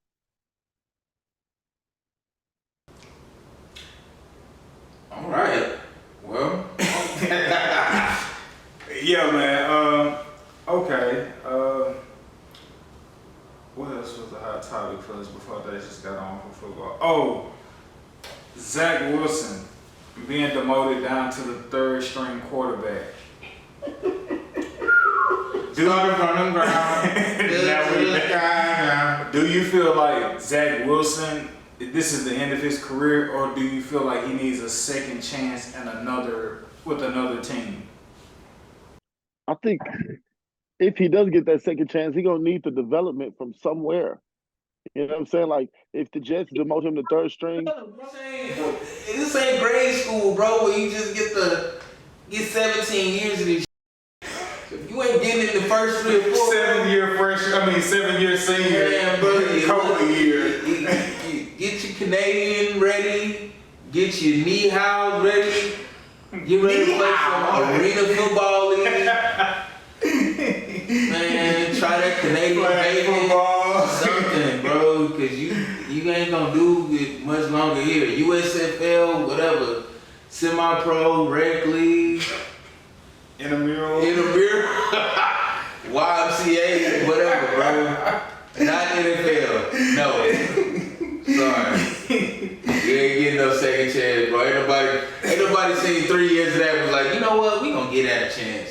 All right. Well. Yeah, man. Okay. What else was a hot topic for us before they just got on for football? Oh, Zack Wilson being demoted down to the third string quarterback. Do you feel like Zack Wilson, this is the end of his career, or do you feel like he needs a second chance and with another team? I think if he does get that second chance, he's going to need the development from somewhere. You know what I'm saying? Like, if the Jets demote him to third string. This ain't grade school, bro, where you just get 17 years of this. If you ain't getting in the first 3 or 4, 7 year senior, man, bro, COVID year. Get your Canadian ready, get your knee house ready, get ready to play some arena football league. Man, try that Canadian football, something, bro, because you ain't gonna do it much longer here. USFL, whatever, semi-pro, rec league, Intramural, YMCA, whatever, bro. Not NFL, no. Sorry, you ain't getting no second chance, bro. Ain't nobody seen 3 years of that and was like, you know what, we gonna get that a chance.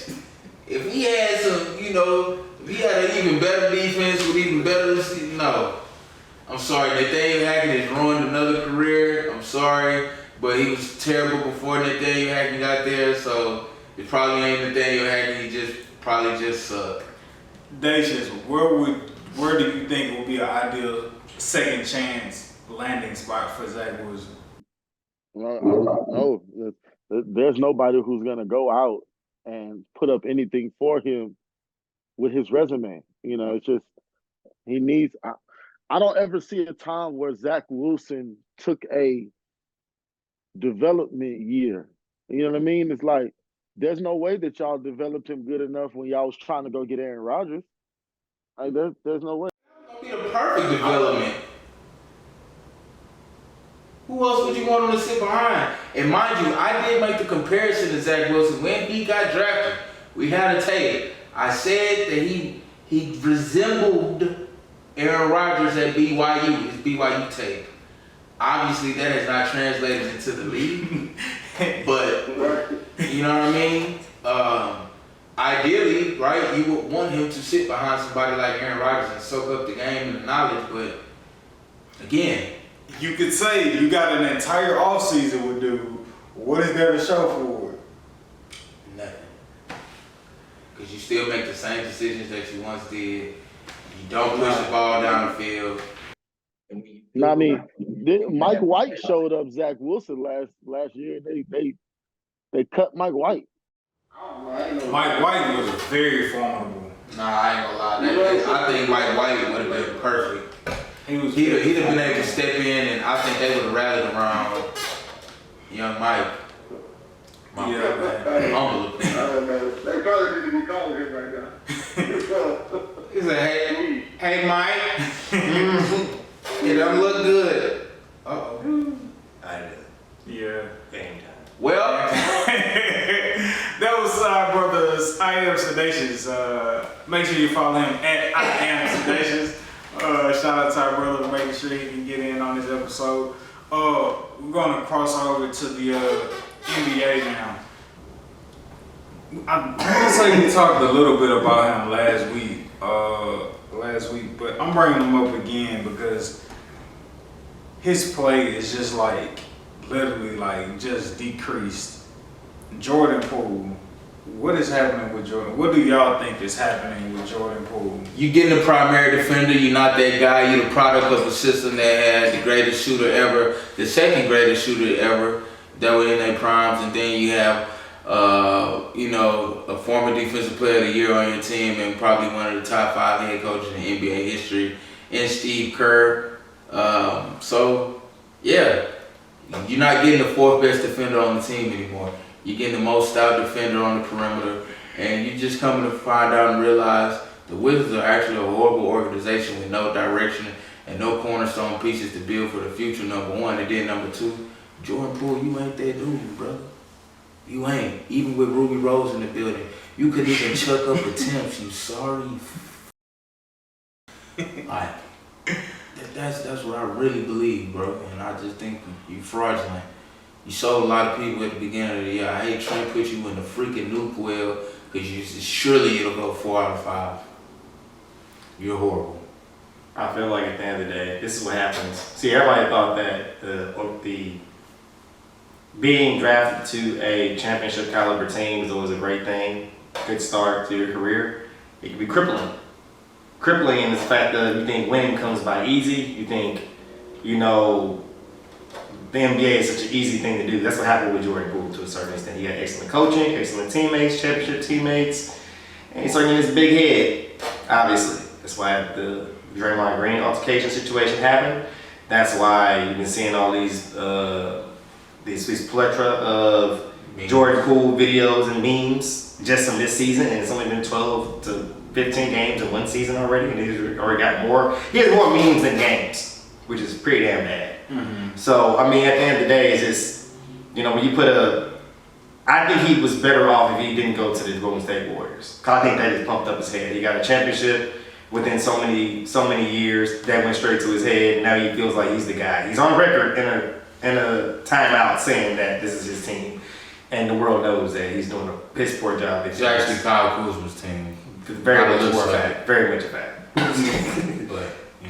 If he had if he had an even better defense with even better, no. I'm sorry, Nathaniel Hackett has ruined another career. I'm sorry, but he was terrible before Nathaniel Hackett got there, so it probably ain't Nathaniel Hackett. He probably just sucked. Dataious, where do you think would be an ideal second chance landing spot for Zack Wilson? No, there's nobody who's gonna go out and put up anything for him with his resume. It's just he needs. I don't ever see a time where Zack Wilson took a development year. You know what I mean? It's like there's no way that y'all developed him good enough when y'all was trying to go get Aaron Rodgers. Like there's no way. That'd be the perfect development. Who else would you want him to sit behind? And mind you, I did make the comparison to Zack Wilson when he got drafted. We had a tape. I said that he resembled Aaron Rodgers at BYU, his BYU tape. Obviously, that has not translated into the league, but you know what I mean? Ideally, right, you would want him to sit behind somebody like Aaron Rodgers and soak up the game and the knowledge, but again, you could say you got an entire offseason with dude. What is there to show for it? Nothing. Because you still make the same decisions that you once did. You don't push the ball down the field. I mean, Mike White showed up Zack Wilson last year. They cut Mike White. Mike White was very formidable. Nah, I ain't gonna lie. I think Mike White would have been perfect. He'd have been able to step in, and I think they would have rallied around young Mike. Humble opinion. They probably need to be calling him right now. He said, hey Mike. It don't look good. Uh-oh. Yeah. Game time. Well, That was our brothers. I am Sedacious. Make sure you follow him at I am Sedacious. Shout out to our brother making sure he can get in on this episode. We're gonna cross over to the NBA now. I want to say we talked a little bit about him last week, but I'm bringing him up again because his play is just like literally like just decreased. Jordan Poole, what is happening with Jordan? What do y'all think is happening with Jordan Poole? you getting the primary defender. You're not that guy. You're the product of a system that had the greatest shooter ever, the second greatest shooter ever that were in their primes, and then you have a former defensive player of the year on your team and probably one of the top 5 head coaches in NBA history in Steve Kerr. So, yeah, you're not getting the 4th best defender on the team anymore. You're getting the most stout defender on the perimeter, and you're just coming to find out and realize the Wizards are actually a horrible organization with no direction and no cornerstone pieces to build for the future, number one. And then number 2, Jordan Poole, you ain't that dude, brother. You ain't. Even with Ruby Rose in the building, you couldn't even chuck up attempts. You sorry. Like, that's what I really believe, bro. And I just think you fraudulent. You sold a lot of people at the beginning of the year. I hate trying to put you in the freaking nuke well because surely it'll go 4 out of 5. You're horrible. I feel like at the end of the day, this is what happens. See, everybody thought that the being drafted to a championship caliber team was always a great thing, good start to your career. It can be crippling. Crippling in the fact that you think winning comes by easy. You think, the NBA is such an easy thing to do. That's what happened with Jordan Poole to a certain extent. He had excellent coaching, excellent teammates, championship teammates, and he's starting his big head, obviously. That's why the Draymond Green altercation situation happened. That's why you've been seeing all these plethora of Jordan Poole videos and memes just from this season, and it's only been 12 to 15 games in one season already, and he's already got more. He has more memes than games, which is pretty damn bad. Mm-hmm. So, I mean, at the end of the day, it's just, when you I think he was better off if he didn't go to the Golden State Warriors. Because I think that just pumped up his head. He got a championship within so many years that went straight to his head, and now he feels like he's the guy. He's on record in a timeout saying that this is his team, and the world knows that he's doing a piss poor job. It's actually Kyle Kuzma's team. Very much a fact. Very much a fact. But,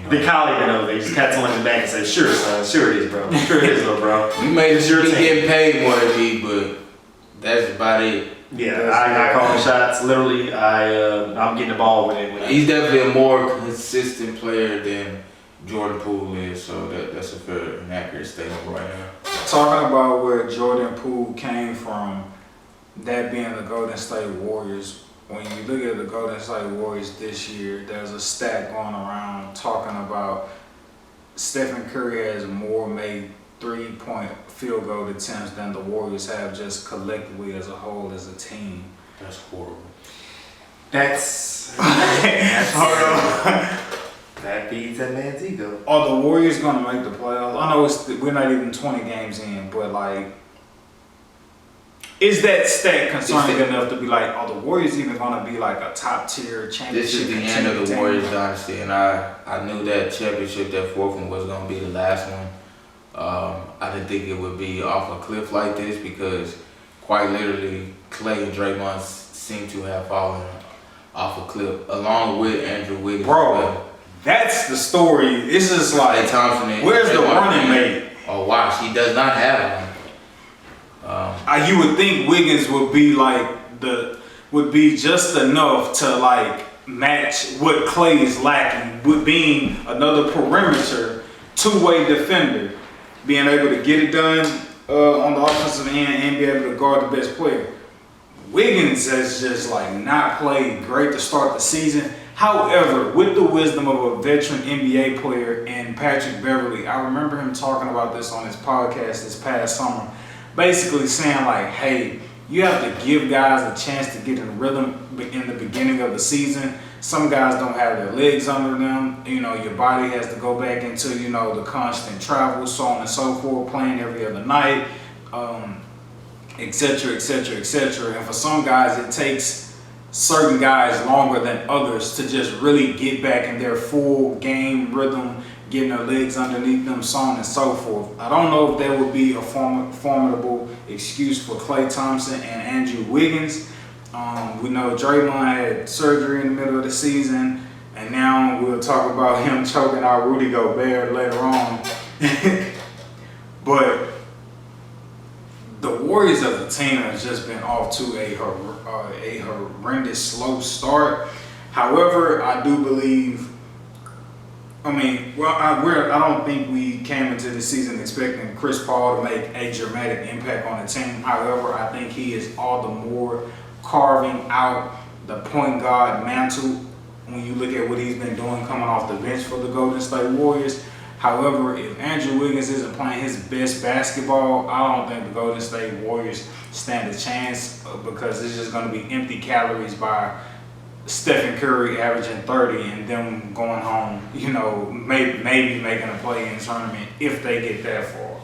the Kyle even knows. They just pat someone in the back and say, "Sure, son. Sure it is, bro. Sure it is, little bro." You made sure he's getting paid more than me, but that's about it. Yeah, I call the shots. Literally, I'm getting the ball when it. He's definitely a more consistent player than Jordan Poole is, so that's a fair and accurate statement right now. Talking about where Jordan Poole came from, that being the Golden State Warriors. When you look at the Golden State Warriors this year, there's a stat going around talking about Stephen Curry has more made 3-point field goal attempts than the Warriors have just collectively as a whole as a team. That's horrible. That's that feeds that man's ego. Are the Warriors going to make the playoffs? I know we're not even 20 games in, but is that stat concerning enough to be like, are the Warriors even going to be like a top tier championship? This is the end of the Warriors dynasty, and I knew that championship, that 4th one, was going to be the last one. I didn't think it would be off a cliff like this because quite literally Clay and Draymond seem to have fallen off a cliff along with Andrew Wiggins. Bro, that's the story. This is like, Thompson, where's the running mate? Oh, wow, he does not have one. You would think Wiggins would be just enough to match what Clay is lacking with being another perimeter, 2-way defender, being able to get it done on the offensive end and be able to guard the best player. Wiggins has just not played great to start the season. However, with the wisdom of a veteran NBA player and Patrick Beverley, I remember him talking about this on his podcast this past summer. Basically saying hey, you have to give guys a chance to get in rhythm in the beginning of the season. Some guys don't have their legs under them. Your body has to go back into, the constant travel, so on and so forth, playing every other night. et cetera, et cetera, et cetera. And for some guys, it takes certain guys longer than others to just really get back in their full game rhythm, getting their legs underneath them, so on and so forth. I don't know if that would be a formidable excuse for Klay Thompson and Andrew Wiggins. We know Draymond had surgery in the middle of the season, and now we'll talk about him choking out Rudy Gobert later on. But the Warriors as a team has just been off to a horrendous slow start. However, I do believe, I don't think we came into the season expecting Chris Paul to make a dramatic impact on the team. However, I think he is all the more carving out the point guard mantle when you look at what he's been doing coming off the bench for the Golden State Warriors. However, if Andrew Wiggins isn't playing his best basketball, I don't think the Golden State Warriors stand a chance because it's just going to be empty calories by Stephen Curry averaging 30 and them going home, maybe making a play in the tournament if they get that far.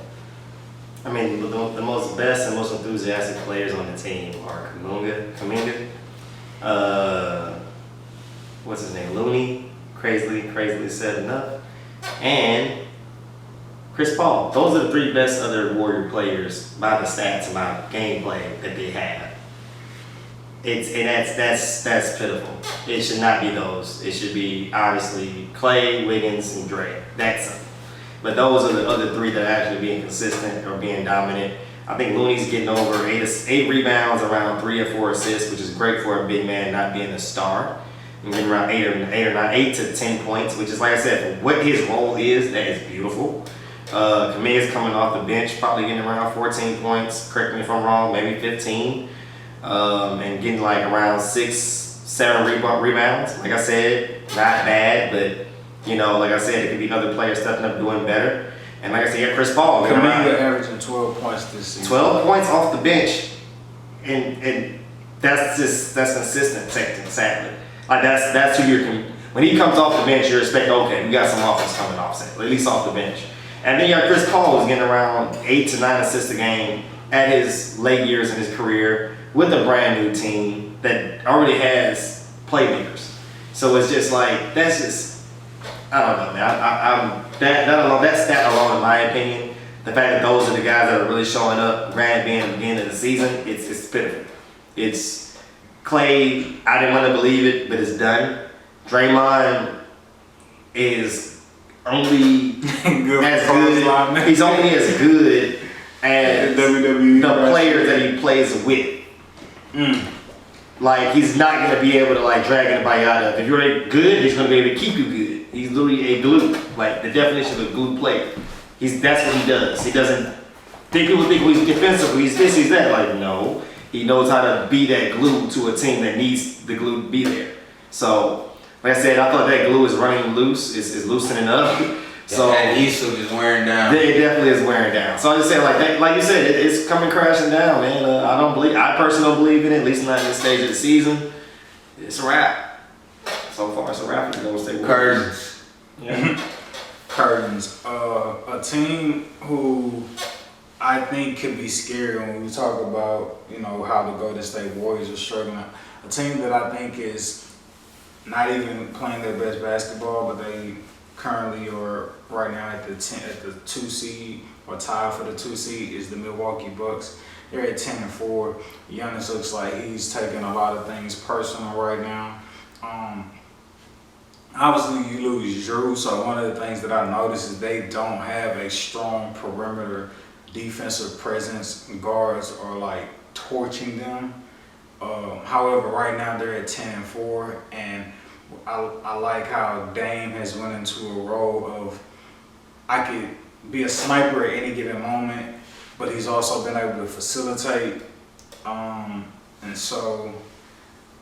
I mean, the most best and most enthusiastic players on the team are Kuminga, what's his name, Looney, crazily said enough, and Chris Paul. Those are the three best other Warrior players by the stats and by gameplay that they have. That's pitiful. It should not be those. It should be obviously Klay, Wiggins, and Dre. That's them. But those are the other three that are actually being consistent or being dominant. I think Looney's getting over eight rebounds, around 3 or 4 assists, which is great for a big man not being a star. And getting around 8 to 10 points, which is, like I said, for what his role is, that is beautiful. Kuminga's coming off the bench, probably getting around 14 points. Correct me if I'm wrong, maybe 15. And getting like around 6-7 rebounds. Like I said, not bad, but like I said, it could be other players stepping up doing better. And like I said, you got Chris Paul. Kuminga averaging 12 points this season. 12 points off the bench, and that's consistent, sadly. Like that's who when he comes off the bench, you're expecting, okay, we got some offense coming off, at least off the bench. And then you got Chris Paul who's getting around 8 to 9 assists a game at his late years in his career with a brand new team that already has playmakers. So it's just like, that's just, I don't know, man. That stat alone, in my opinion, the fact that those are the guys that are really showing up, granted being at the beginning of the season, it's pitiful. It's Klay, I didn't want to believe it, but it's done. Draymond is only as good. He's only as good as the players that he plays with. Like, he's not going to be able to drag anybody out of. If you're good, he's going to be able to keep you good. He's literally a glue, like the definition of a glue player. That's what he does. He doesn't think people think he's defensive, he's this, he's that. Like, no. He knows how to be that glue to a team that needs the glue to be there. So, like I said, I thought that glue is running loose, is loosening up. So that adhesive is wearing down. It definitely is wearing down. So I just say, like you said, it's coming crashing down, man. I personally don't believe in it, at least not in this stage of the season. It's a wrap. So far, it's a wrap for the Golden State Warriors. Curtains. Yeah. Curtains. A team who I think could be scary when we talk about, how the Golden State Warriors are struggling. A team that I think is not even playing their best basketball, but they currently are right now at the 2 seed or tied for the 2 seed is the Milwaukee Bucks. They're at 10-4. Giannis looks like he's taking a lot of things personal right now. Obviously, you lose Drew, so one of the things that I noticed is they don't have a strong perimeter defensive presence. Guards are torching them. However, right now they're at 10-4, and I like how Dame has went into a role of I could be a sniper at any given moment, but he's also been able to facilitate. And so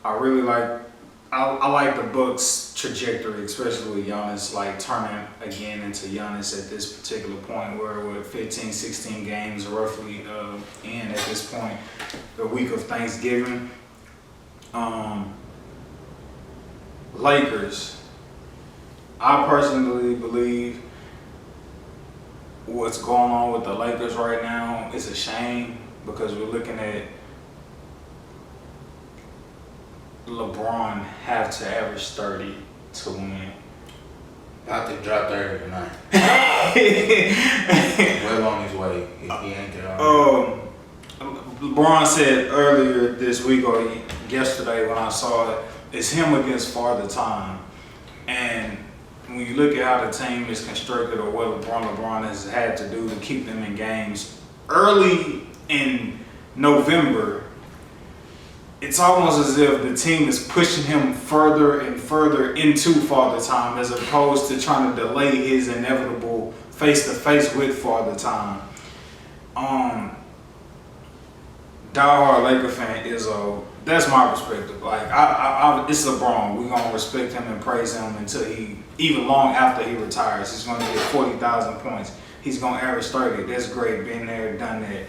I really I like the Bucks' trajectory, especially with Giannis turning again into Giannis at this particular point where we're 15, 16 games roughly in at this point, the week of Thanksgiving. Lakers, I personally believe what's going on with the Lakers right now is a shame because we're looking at LeBron have to average 30 to win. I think drop 30 tonight. Well on his way. If he ain't there. LeBron said earlier this week or yesterday when I saw it, it's him against Father Time. And when you look at how the team is constructed or what LeBron has had to do to keep them in games early in November, it's almost as if the team is pushing him further and further into Father Time as opposed to trying to delay his inevitable face-to-face with Father Time. Diehard Laker fan Izzo, that's my perspective. Like, it's LeBron. We're going to respect him and praise him until even long after he retires. He's going to get 40,000 points. He's going to average 30. That's great. Been there, done that.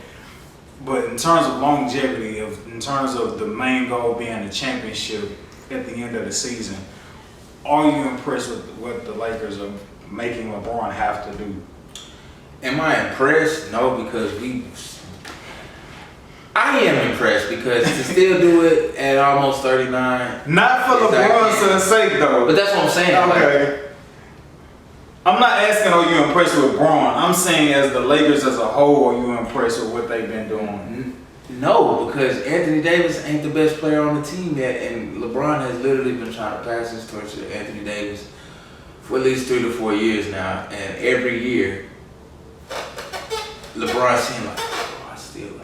But in terms of longevity, in terms of the main goal being a championship at the end of the season, are you impressed with what the Lakers are making LeBron have to do? Am I impressed? No, because I am impressed because to still do it at almost 39. Not for LeBron's sake, though. But that's what I'm saying. Okay. Like, I'm not asking are you impressed with LeBron. I'm saying as the Lakers as a whole, are you impressed with what they've been doing? No, because Anthony Davis ain't the best player on the team yet, and LeBron has literally been trying to pass his torch to Anthony Davis for at least 3 to 4 years now, and every year, LeBron's saying like, oh, I still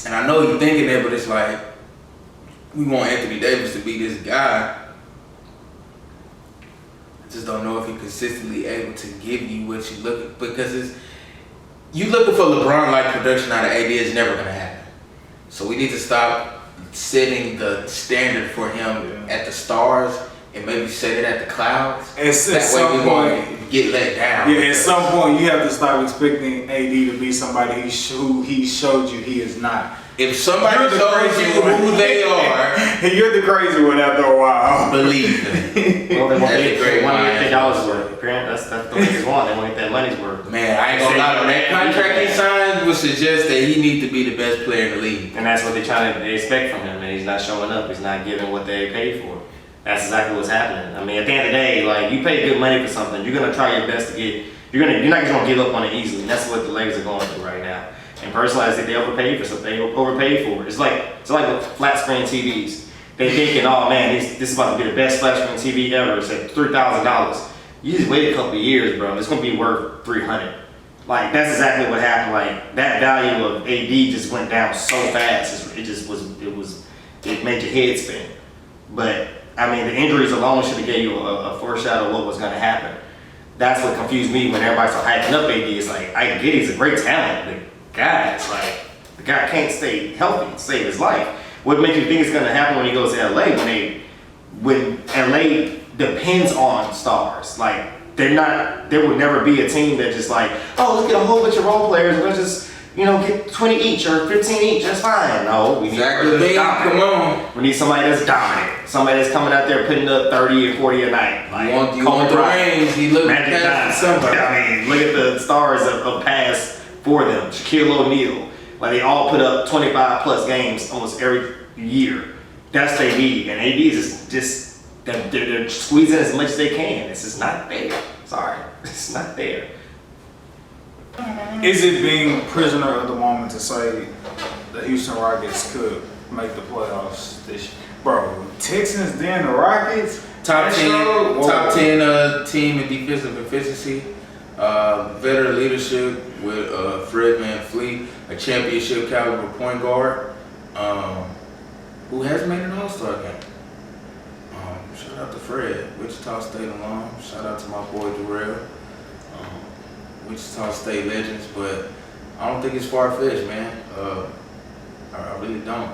and I know you're thinking that, but it's like, we want Anthony Davis to be this guy. I just don't know if he's consistently able to give you what you look, because you looking for LeBron-like production out of AD is never going to happen. So we need to stop setting the standard for him at the stars and maybe set it at the clouds. At some point, get let down. Yeah, at some point you have to stop expecting AD to be somebody who he showed you he is not. If somebody shows you who they are, you're the crazy one after a while. Believe them. Well, they want That's to a great get mind. $150 worth. Apparently, that's the Lakers want. They want to get that money's worth. Man, I ain't gonna lie, that contract he signed would suggest that he needs to be the best player in the league. And that's what they expect from him, and he's not showing up. He's not giving what they paid for. That's exactly what's happening. I mean, at the end of the day, like, you pay good money for something, you're gonna try your best to get. You're not just gonna give up on it easily. And that's what the Lakers are going through right now. And personally, I think they overpaid for something. They overpaid for it. It's like with flat screen TVs. They thinking, oh man, this is about to be the best flat screen TV ever. It's at $3,000. You just wait a couple of years, bro. It's gonna be worth $300. Like, that's exactly what happened. Like, that value of AD just went down so fast. It made your head spin. But I mean, the injuries alone should have gave you a foreshadow of what was gonna happen. That's what confused me when everybody's so hyping up AD. It's like, I get he's a great talent, but God, it's like, the guy can't stay healthy to save his life. What makes you think it's gonna happen when he goes to LA when LA depends on stars? Like, there would never be a team that just like, oh, let's get a whole bunch of role players, let's just, get 20 each or 15 each, that's fine. No, we need Come on. We need somebody that's dominant. Somebody that's coming out there putting up 30 and 40 a night. Like, you want the range, he look Magic past somebody. I mean, look at the stars of past for them. Shaquille O'Neal. Like, they all put up 25 plus games almost every year. That's what they need. And AD is just they're squeezing as much as they can. It's just not there. Sorry. It's not there. Is it being prisoner of the moment to say the Houston Rockets could make the playoffs this year? Bro, Texans then the Rockets? Top 10 team in defensive efficiency, veteran leadership with Fred VanVleet, a championship caliber point guard, who has made an All-Star game. Shout out to Fred, Wichita State alum. Shout out to my boy Durrell, Wichita State legends. But I don't think it's far-fetched, man. I really don't.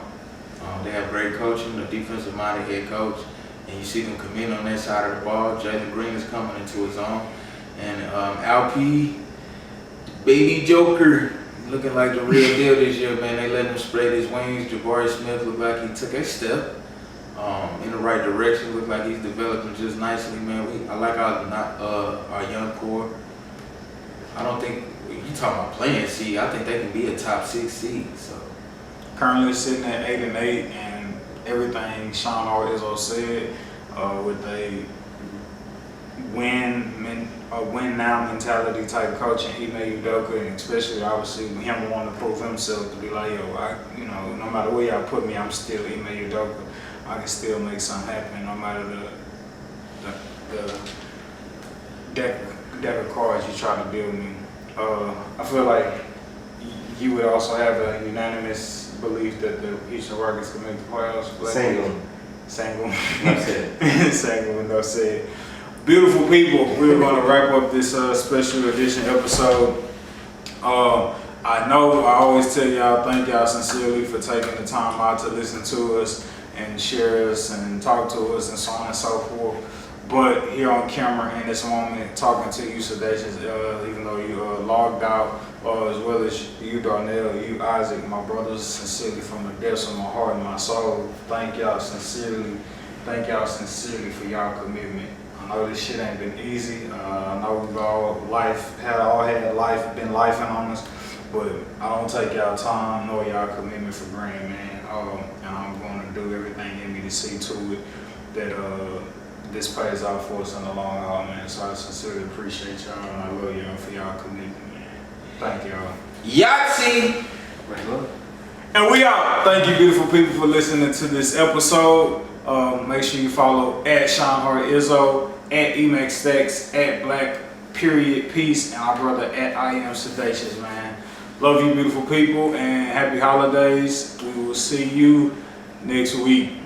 They have great coaching, a defensive-minded head coach, and you see them commit on that side of the ball. Jalen Green is coming into his own. And Alp, baby Joker, looking like the real deal this year, man. They let him spread his wings. Jabari Smith looked like he took a step in the right direction. Looked like he's developing just nicely, man. I like our young core. I don't think you talking about playing seed. I think they can be a top 6 seed. So Currently sitting at 8-8, and everything Sean Izzo said with a win now mentality type coach, and Ime Udoka, and especially obviously him wanting to prove himself to be like, yo, no matter where y'all put me, I'm still Ime Udoka. I can still make something happen, no matter the deck of cards you try to build me. I feel like you would also have a unanimous belief that the Houston Rockets can make the playoffs. Single. Enough said. Single, enough said. Beautiful people, we're going to wrap up this special edition episode. I know I always tell y'all, thank y'all sincerely for taking the time out to listen to us and share us and talk to us and so on and so forth. But here on camera in this moment, talking to you, Dataious, even though you logged out, as well as you, Darnell, you, Isaac, my brothers, sincerely from the depths of my heart and my soul, thank y'all sincerely. Thank y'all sincerely for y'all commitment. I know this shit ain't been easy. I know we've all had life, been lifing on us, but I don't take y'all time nor y'all commitment for granted, man. And I'm going to do everything in me to see to it that this pays out for us in the long haul, man. So I sincerely appreciate y'all, and I love y'all for y'all commitment, man. Thank y'all. Yahtzee! And we out. Thank you, beautiful people, for listening to this episode. Make sure you follow at Sean Izzo, at EMAXStacks, at Black_Peace, and our brother at I Am Dataious, man. Love you, beautiful people, and happy holidays. We will see you next week.